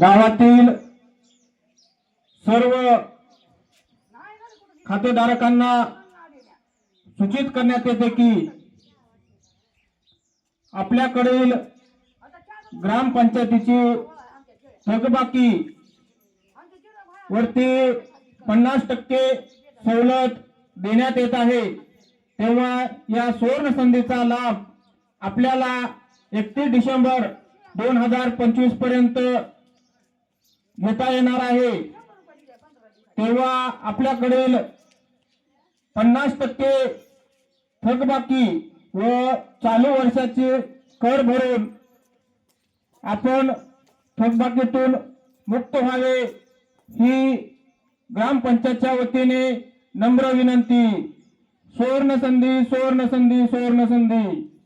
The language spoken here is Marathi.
गावातील सर्व खातेधारकांना सूचित करण्यात येते की आपल्याकडील ग्रामपंचायतीची थकबाकी वरती 50% सवलत देण्यात येत आहे। तेव्हा या सुवर्ण संधीचा लाभ आपल्याला 31 डिसेंबर 2025 पर्यंत घेता येणार आहे। तेव्हा आपल्याकडील 50% थकबाकी व चालू वर्षाचे कर भरून आपण थकबाकीतून मुक्त व्हावे ही ग्रामपंचायतच्या वतीने नम्र विनंती। सुवर्ण संधी, सुवर्ण संधी, सुवर्ण संधी।